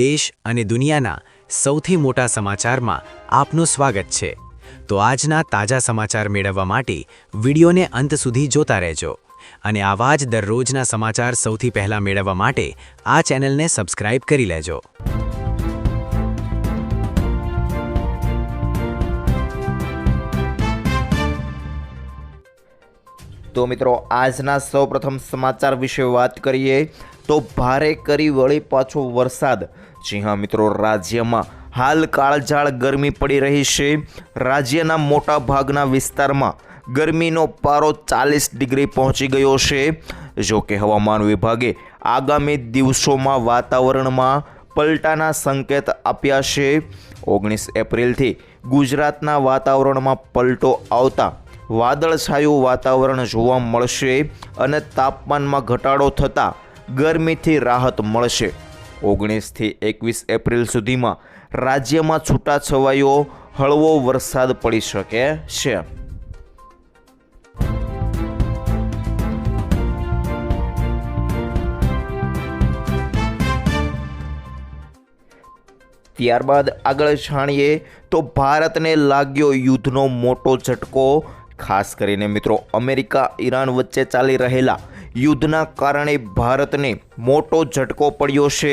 દેશ અને દુનિયાના સૌથી મોટા સમાચારમાં આપનું સ્વાગત છે। તો આજના તાજા સમાચાર મેળવવા માટે વિડીયોને અંત સુધી જોતા રહેજો અને આવા જ દરરોજના સમાચાર સૌથી પહેલા મેળવવા માટે આ ચેનલને સબસ્ક્રાઇબ કરી લેજો। तो मित्रों आजना सौप्रथम समाचार विषय बात करिए तो भारे करी वळी पाछो वरसाद। जी हाँ मित्रों, राज्य में हाल काळझाळ गरमी पड़ी रही है। राज्यना मोटा भागना विस्तार में गरमीनो पारो 40 डिग्री पहुंची गयो है। जो कि हवामान विभागे आगामी दिवसों में वातावरण में पलटाना संकेत आप्या है। 19 एप्रिल थी गुजरातना वातावरण में पलटो आवता वादळछाયું वातावरण જોવા મળશે અને તાપમાનમાં ઘટાડો થતા ગરમીથી રાહત મળશે। 19 થી 21 એપ્રિલ સુધીમાં રાજ્યમાં છૂટાછવાયો હળવો વરસાદ પડી શકે છે। ત્યારબાદ આગળ જાણીએ તો ભારતને લાગ્યો યુદ્ધનો મોટો ઝટકો। खास करीने मित्रों अमेरिका ईरान वच्चे चाली रहेला युद्धना कारणे भारतने मोटो झटको पड्यो छे।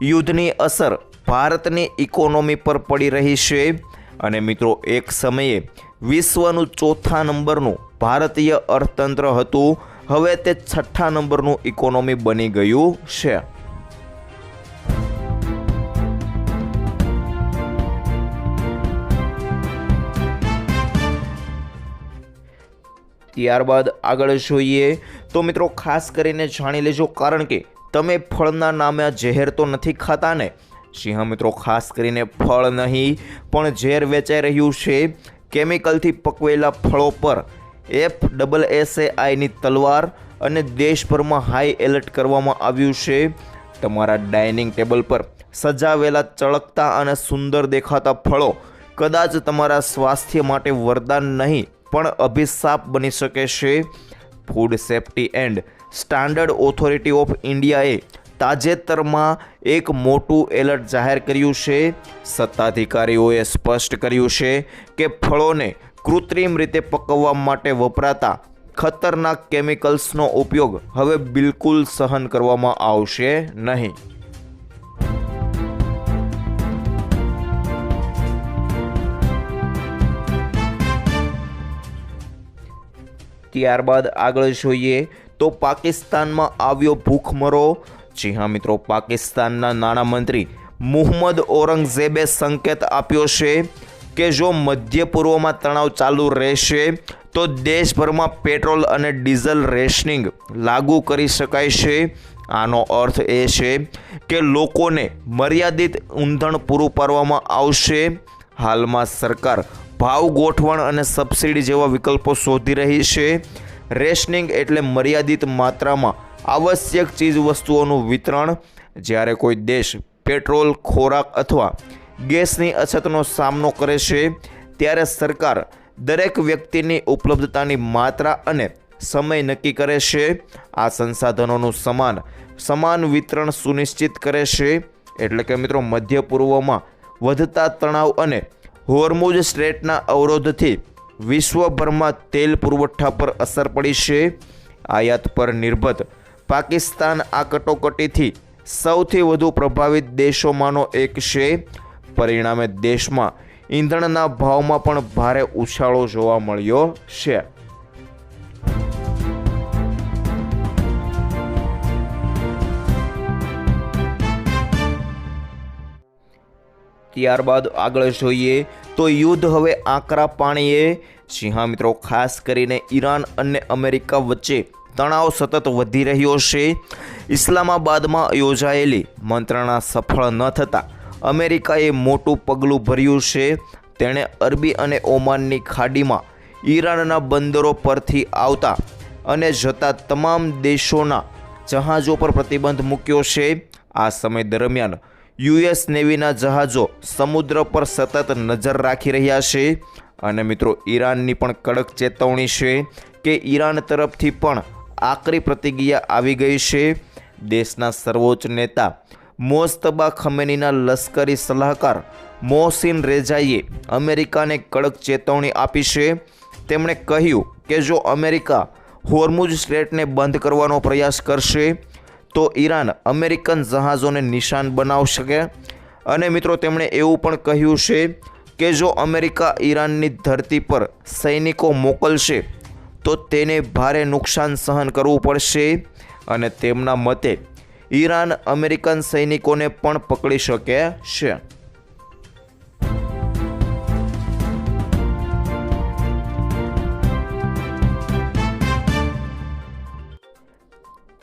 युद्धनी असर भारतनी इकोनॉमी पर पड़ी रही छे अने मित्रों एक समये विश्वनु चौथा नंबरनु भारतीय अर्थतंत्र हतुं, हवे ते छठ्ठा नंबरनु इकोनॉमी बनी गयुं छे। ત્યારબાદ આગળ જોઈએ તો મિત્રો ખાસ કરીને જાણી લેજો, કારણ કે તમે ફળના નામે ઝેર તો નથી ખાતા ને। જી હા મિત્રો, ખાસ કરીને ફળ નહીં પણ ઝેર વેચાઈ રહ્યું છે। કેમિકલથી પકવેલા ફળો પર FSSAIની તલવાર અને દેશભરમાં હાઈ એલર્ટ કરવામાં આવ્યું છે। તમારા ડાઇનિંગ ટેબલ પર સજાવેલા ચળકતા અને સુંદર દેખાતા ફળો કદાચ તમારા સ્વાસ્થ્ય માટે વરદાન નહીં પણ અભિશાપ બની શકે છે। Food safety and standard authority of ઇન્ડિયાએ તાજેતરમાં એક મોટું એલર્ટ જાહેર કર્યું છે। સત્તાધિકારીઓએ સ્પષ્ટ કર્યું છે કે ફળોને કૃત્રિમ રીતે પકવવા માટે વપરાતા ખતરનાક કેમિકલ્સનો ઉપયોગ હવે બિલકુલ સહન કરવામાં આવશે નહીં। ત્યારબાદ આગળ જોઈએ તો પાકિસ્તાનમાં આવ્યો ભૂખમરો। જી હા મિત્રો, પાકિસ્તાનના નાણામંત્રી મુહમ્મદ ઔરંગઝેબે સંકેત આપ્યો છે કે જો મધ્ય પૂર્વમાં તણાવ ચાલુ રહેશે તો દેશભરમાં પેટ્રોલ અને ડીઝલ રેશનિંગ લાગુ કરી શકાય છે। આનો અર્થ એ છે કે લોકોને મર્યાદિત ઈંધણ પૂરું પાડવામાં આવશે। હાલમાં સરકાર ભાવ ગોઠવણ અને સબસિડી જેવા વિકલ્પો શોધી રહી છે। રેશનિંગ એટલે મર્યાદિત માત્રામાં આવશ્યક ચીજ વસ્તુઓનું વિતરણ। જ્યારે કોઈ દેશ પેટ્રોલ, ખોરાક અથવા ગેસની અછતનો સામનો કરે છે ત્યારે સરકાર દરેક વ્યક્તિની ઉપલબ્ધતાની માત્રા અને સમય નક્કી કરે છે। આ સંસાધનોનું સમાન વિતરણ સુનિશ્ચિત કરે છે। એટલે કે મિત્રો મધ્ય પૂર્વમાં વધતા તણાવ અને હોર્મુઝ સ્ટ્રેટના અવરોધથી વિશ્વભરમાં તેલ પુરવઠા પર અસર પડી છે। આયાત પર નિર્ભર પાકિસ્તાન આ કટોકટીથી સૌથી વધુ પ્રભાવિત દેશોમાંનો એક છે। પરિણામે દેશમાં ઈંધણના ભાવમાં પણ ભારે ઉછાળો જોવા મળ્યો છે। ત્યારબાદ આગળ જોઈએ તો યુદ્ધ હવે આકરા પાણીએ। જી હા મિત્રો, ખાસ કરીને ઈરાન અને અમેરિકા વચ્ચે તણાવ સતત વધી રહ્યો છે। ઇસ્લામાબાદમાં યોજાયેલી મંત્રણા સફળ ન થતાં અમેરિકાએ મોટું પગલું ભર્યું છે। તેણે અરબી અને ઓમાનની ખાડીમાં ઈરાનના બંદરો પરથી આવતા અને જતા તમામ દેશોના જહાજો પર પ્રતિબંધ મૂક્યો છે। આ સમય દરમિયાન યુએસ નેવીના જહાજો સમુદ્ર પર સતત નજર રાખી રહ્યા છે અને મિત્રો ઈરાનની પણ કડક ચેતવણી છે કે ઈરાન તરફથી પણ આકરી પ્રતિક્રિયા આવી ગઈ છે। દેશના સર્વોચ્ચ નેતા મોજતબા ખમેનીના લશ્કરી સલાહકાર મોહસિન રેજાઈએ અમેરિકાને કડક ચેતવણી આપી છે. તેમણે કહ્યું કે જો અમેરિકા હોર્મુઝ સ્ટ્રેટને બંધ કરવાનો પ્રયાસ કરશે તો ઈરાન અમેરિકન જહાજોને નિશાન બનાવશે. અને મિત્રો તેમણે એવું પણ કહ્યું છે કે જો અમેરિકા ઈરાનની ધરતી પર સૈનિકો મોકલશે તો તેને ભારે નુકસાન સહન કરવું પડશે અને તેમના મતે ઈરાન અમેરિકન સૈનિકોને પણ પકડી શકે છે.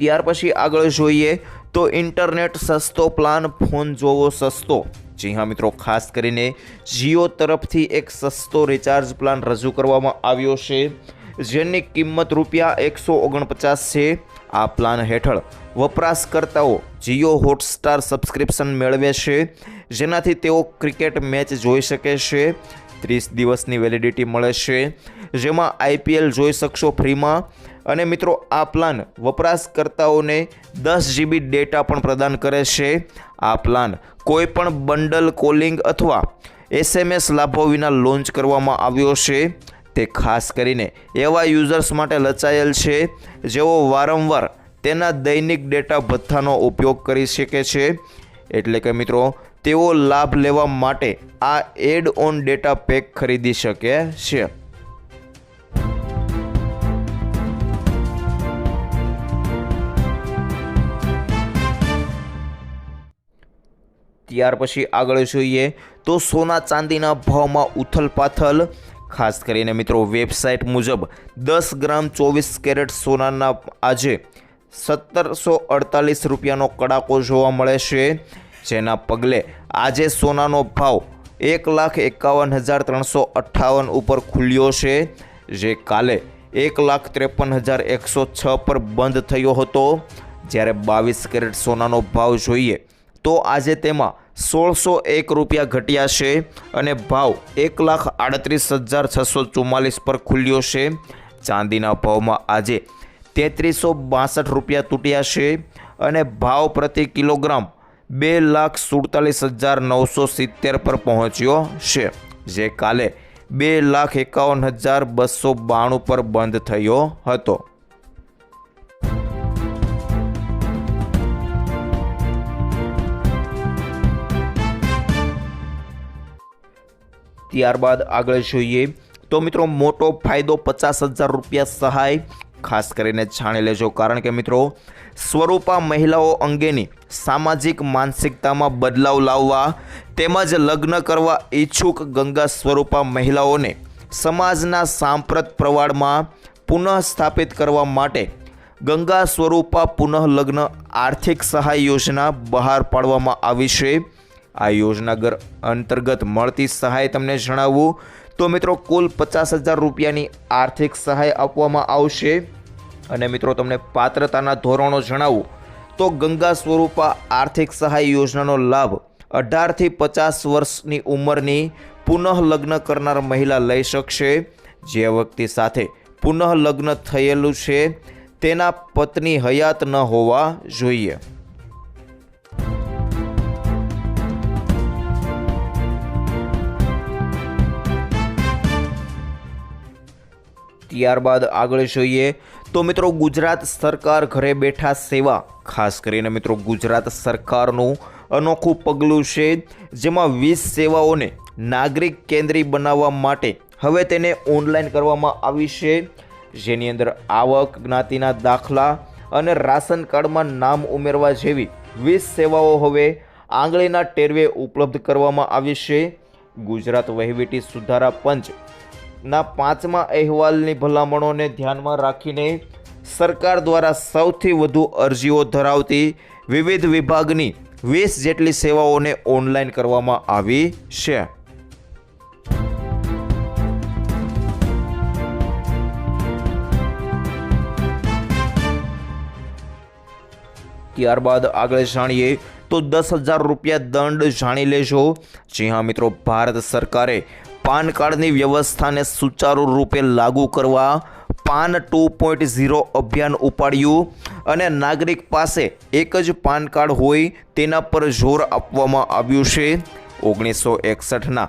ત્યાર પછી આગળ જોઈએ તો ઇન્ટરનેટ સસ્તો પ્લાન ફોન જોવો સસ્તો. જી હા મિત્રો, ખાસ કરીને જીઓ તરફથી એક સસ્તો રિચાર્જ પ્લાન રજૂ કરવામાં આવ્યો છે જેની કિંમત ₹149 છે. આ પ્લાન હેઠળ વપરાશકર્તાઓ જીઓ હોટસ્ટાર સબસ્ક્રિપ્શન મેળવે છે જેનાથી તેઓ ક્રિકેટ મેચ જોઈ શકે છે. 30 દિવસની વેલિડિટી મળે છે જેમાં IPL જોઈ શકશો ફ્રીમાં. અને મિત્રો આ પ્લાન વપરાશકર્તાઓને 10 GB ડેટા પણ પ્રદાન કરે છે. આ પ્લાન કોઈ પણ બંડલ કોલિંગ અથવા SMS લાભો વિના લોન્ચ કરવામાં આવ્યો છે. તે ખાસ કરીને એવા યુઝર્સ માટે રચાયેલ છે જેઓ વારંવાર તેના દૈનિક ડેટા ભથ્થાનો ઉપયોગ કરી શકે છે. એટલે કે મિત્રો તેઓ લાભ લેવા માટે આ એડ ઓન ડેટા પેક ખરીદી શકે છે. ત્યાર પછી આગળ જોઈએ તો સોના ચાંદીના ભાવમાં ઉથલપાથલ. ખાસ કરીને મિત્રો વેબસાઇટ મુજબ 10 ગ્રામ 24 કેરેટ સોનાના આજે ₹1748નો કડાકો જોવા મળે છે. જેના પગલે આજે સોનાનો ભાવ 1,51,358 ઉપર ખુલ્યો છે, જે કાલે 1,53,106 પર બંધ થયો હતો. જ્યારે 22 કેરેટ સોનાનો ભાવ જોઈએ તો આજે તેમાં ₹1,601 ઘટ્યા છે અને ભાવ 1,38,644 પર ખુલ્યો છે. ચાંદીના ભાવમાં આજે ₹3,362 તૂટ્યા છે અને ભાવ પ્રતિ કિલોગ્રામ 2,47,970 પર પહોંચ્યો છે, જે કાલે 2,51,292 પર બંધ થયો હતો. ત્યારબાદ આગળ જોઈએ તો મિત્રો મોટો ફાયદો ₹50,000 સહાય. ખાસ કરીને જાણી લેજો, કારણ કે મિત્રો સ્વરૂપા મહિલાઓ અંગેની સામાજિક માનસિકતામાં બદલાવ લાવવા તેમજ લગ્ન કરવા ઈચ્છુક ગંગા સ્વરૂપા મહિલાઓને સમાજના સાંપ્રત પ્રવાળમાં પુનઃ સ્થાપિત કરવા માટે ગંગા સ્વરૂપા પુનઃ લગ્ન આર્થિક સહાય યોજના બહાર પાડવામાં આવી છે. આ યોજના અંતર્ગત મળતી સહાય તમને જણાવું તો મિત્રો કુલ ₹50,000ની આર્થિક સહાય આપવામાં આવશે. અને મિત્રો તમને પાત્રતાના ધોરણો જણાવું તો ગંગા સ્વરૂપા આર્થિક સહાય યોજનાનો લાભ 18 થી 50 વર્ષની ઉંમરની પુનઃ લગ્ન કરનાર મહિલા લઈ શકશે. જે વ્યક્તિ સાથે પુનઃ લગ્ન થયેલું છે તેના પત્ની હયાત ન હોવા જોઈએ. ત્યારબાદ આગળ જોઈએ તો મિત્રો ગુજરાત સરકાર ઘરે બેઠા સેવા. ખાસ કરીને મિત્રો ગુજરાત સરકારનું અનોખું પગલું છે, જેમાં 20 સેવાઓને નાગરિક કેન્દ્રી બનાવવા માટે હવે તેને ઓનલાઈન કરવામાં આવી છે. જેની અંદર આવક, જ્ઞાતિના દાખલા અને રાશન કાર્ડમાં નામ ઉમેરવા જેવી 20 સેવાઓ હવે આંગળીના ટેરવે ઉપલબ્ધ કરવામાં આવી છે. ગુજરાત વહીવટી સુધારા પંચ ના 5મા અહેવાલની ભલામણોને ધ્યાનમાં રાખીને સરકાર દ્વારા સૌથી વધુ અરજીઓ ધરાવતી વિવિધ વિભાગની 20 જેટલી સેવાઓને ઓનલાઈન કરવામાં આવી છે. ત્યારબાદ આગળ જાણીએ તો ₹10,000 દંડ જાણી લેજો. જી હા મિત્રો, ભારત સરકારે પાન કાર્ડની વ્યવસ્થાને સુચારુ રૂપે લાગુ કરવા પાન 2.0 અભિયાન ઉપાડ્યું અને નાગરિક પાસે એક જ પાન કાર્ડ હોય તેના પર જોર આપવામાં આવ્યું છે। 1961ના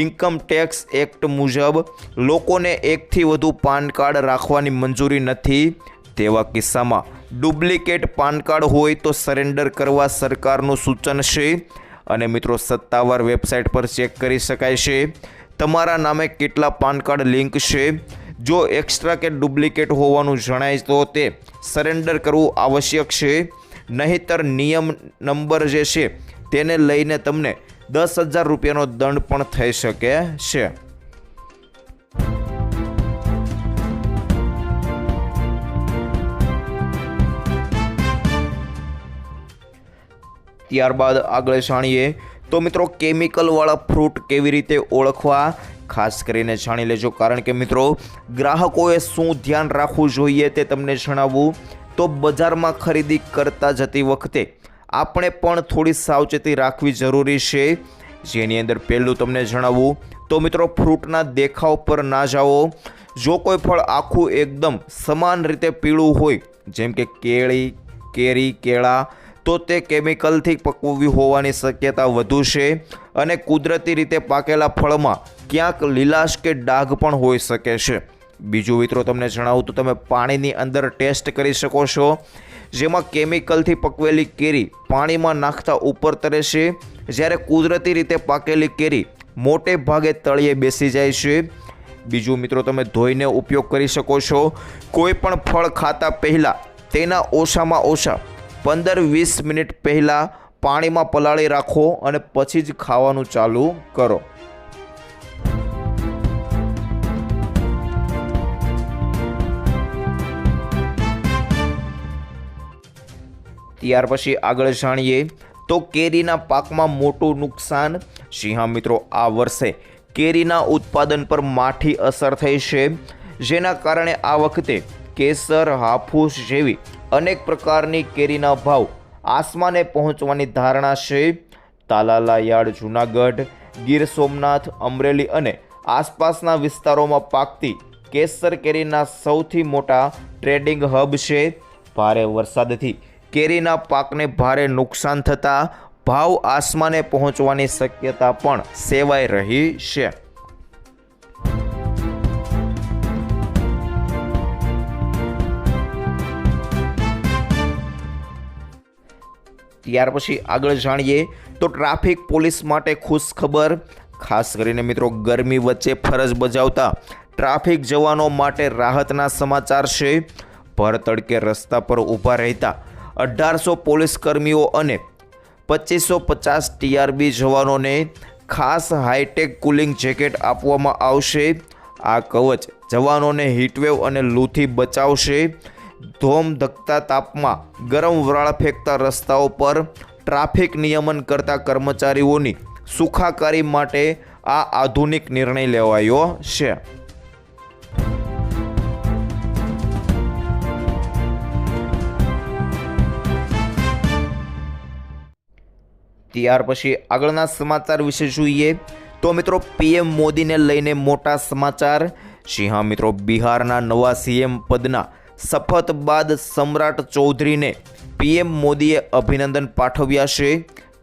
ઇન્કમ ટેક્સ એક્ટ મુજબ લોકોને એકથી વધુ પાન કાર્ડ રાખવાની મંજૂરી નથી। તેવા કિસ્સામાં ડુપ્લિકેટ પાન કાર્ડ હોય તો સરેન્ડર કરવા સરકારનું સૂચન છે અને મિત્રો સત્તાવાર વેબસાઇટ પર ચેક કરી શકાય છે તમારા નામે કેટલા પાન કાર્ડ લિંક છે। જો એક્સ્ટ્રા કે ડુપ્લિકેટ હોવાનું જણાય તો તે સરેન્ડર કરવું આવશ્યક છે, નહીંતર નિયમ નંબર જે છે તેને લઈને તમને 10,000 રૂપિયાનો દંડ પણ થઈ શકે છે। ત્યારબાદ આગળ જાણીએ તો મિત્રો કેમિકલવાળા ફ્રૂટ કેવી રીતે ઓળખવા, ખાસ કરીને જાણી લેજો, કારણ કે મિત્રો ગ્રાહકોએ શું ધ્યાન રાખવું જોઈએ તે તમને જણાવું તો બજારમાં ખરીદી કરતા જતી વખતે આપણે પણ થોડી સાવચેતી રાખવી જરૂરી છે। જેની અંદર પહેલું તમને જણાવું તો મિત્રો ફ્રૂટના દેખાવ પર ના જાઓ। જો કોઈ ફળ આખું એકદમ સમાન રીતે પીળું હોય, જેમ કે કેરી, કેળા, તો તે કેમિકલથી પકવ્યું હોવાની શક્યતા વધુ છે અને કુદરતી રીતે પાકેલા ફળમાં ક્યાંક લીલાશ કે ડાઘ પણ હોઈ શકે છે। બીજું મિત્રો તમને જણાવું તો તમે પાણીની અંદર ટેસ્ટ કરી શકો છો, જેમાં કેમિકલથી પકવેલી કેરી પાણીમાં નાખતા ઉપર તરે છે, જ્યારે કુદરતી રીતે પાકેલી કેરી મોટે ભાગે તળિયે બેસી જાય છે। બીજું મિત્રો તમે ધોઈને ઉપયોગ કરી શકો છો। કોઈ પણ ફળ ખાતા પહેલાં તેના ઓછામાં ઓછા 15-20 મિનિટ પહેલાં પાણીમાં પલાળી રાખો અને પછી જ ખાવાનું ચાલુ કરો। ત્યાર પછી આગળ જાણીએ તો કેરીના પાકમાં મોટું નુકસાન। જી હા મિત્રો, આ વર્ષે કેરીના ઉત્પાદન પર માઠી અસર થઈ છે, જેના કારણે આ વખતે કેસર, હાફૂસ જેવી અનેક પ્રકારની કેરીના ભાવ આસમાને પહોંચવાની ધારણા છે। તાલાલા યાર્ડ જૂનાગઢ, ગીર સોમનાથ, અમરેલી અને આસપાસના વિસ્તારોમાં પાકતી કેસર કેરીના સૌથી મોટા ટ્રેડિંગ હબ છે। ભારે વરસાદથી કેરીના પાકને ભારે નુકસાન થતાં ભાવ આસમાને પહોંચવાની શક્યતા પણ સેવાઈ રહી છે। ત્યાર પછી આગળ જાણીએ તો ટ્રાફિક પોલીસ માટે ખુશ ખબર। ખાસ કરીને મિત્રો ગરમી વચ્ચે ફરજ બજાવતા ટ્રાફિક જવાનો માટે રાહતના સમાચાર છે। ભર તડકે રસ્તા પર ઊભા રહેતા 1800 પોલીસ કર્મીઓ અને 2550 TRB જવાનોને ખાસ હાઈટેક કુલિંગ જેકેટ આપવામાં આવશે। આ કવચ જવાનોને હીટવેવ અને લૂથી બચાવશે। ધોમ ધકતા તાપમાં ગરમ વરાળ ફેંકતા રસ્તાઓ પર ટ્રાફિક નિયમન કરતા કર્મચારીઓની સુખાકારી માટે આ આધુનિક નિર્ણય લેવાયો છે। ત્યાર પછી આગળના સમાચાર વિશે જોઈએ તો મિત્રો PM મોદીને લઈને મોટા સમાચાર। જી હા મિત્રો, બિહારના નવા CM પદના શપથ બાદ સમ્રાટ ચૌધરીને PM મોદીએ અભિનંદન પાઠવ્યા છે।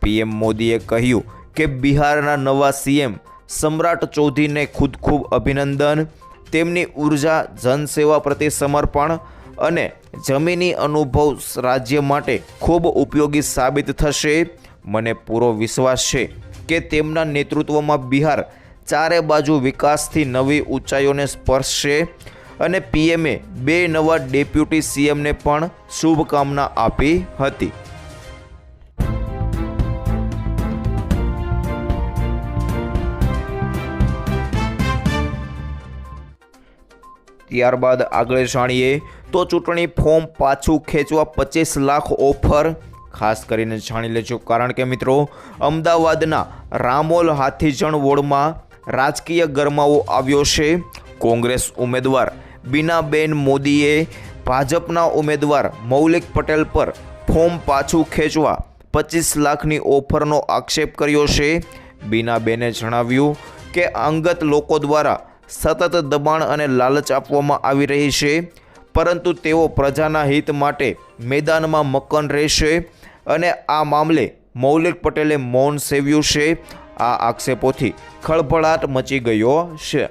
PM મોદીએ કહ્યું કે બિહારના નવા CM સમ્રાટ ચૌધરીને ખૂબ અભિનંદન। તેમની ઉર્જા, જનસેવા પ્રતિ સમર્પણ અને જમીની અનુભવ રાજ્ય માટે ખૂબ ઉપયોગી સાબિત થશે। મને પૂરો વિશ્વાસ છે કે તેમના નેતૃત્વમાં બિહાર ચારે બાજુ વિકાસથી નવી ઊંચાઈઓને સ્પર્શશે અને PMએ 2 નવા ડેપ્યુટી CMને પણ શુભકામના આપી હતી। ત્યારબાદ આગળ જાણીએ તો ચૂંટણી ફોર્મ પાછું ખેંચવા 25 લાખ ઓફર। ખાસ કરીને જાણી લેજો, કારણ કે મિત્રો અમદાવાદના રામોલ હાથીજણ વોર્ડમાં રાજકીય ગરમાવો આવ્યો છે। કોંગ્રેસ ઉમેદવાર બીનાબેન મોદીએ ભાજપના ઉમેદવાર મૌલિક પટેલ પર ફોર્મ પાછું ખેંચવા 25 લાખની ઓફરનો આક્ષેપ કર્યો છે। બીનાબેને જણાવ્યું કે અંગત લોકો દ્વારા સતત દબાણ અને લાલચ આપવામાં આવી રહી છે, પરંતુ તેઓ પ્રજાના હિત માટે મેદાનમાં મક્કમ રહેશે અને આ મામલે મૌલિક પટેલે મૌન સેવ્યું છે. આ આક્ષેપોથી ખળભળાટ મચી ગયો છે.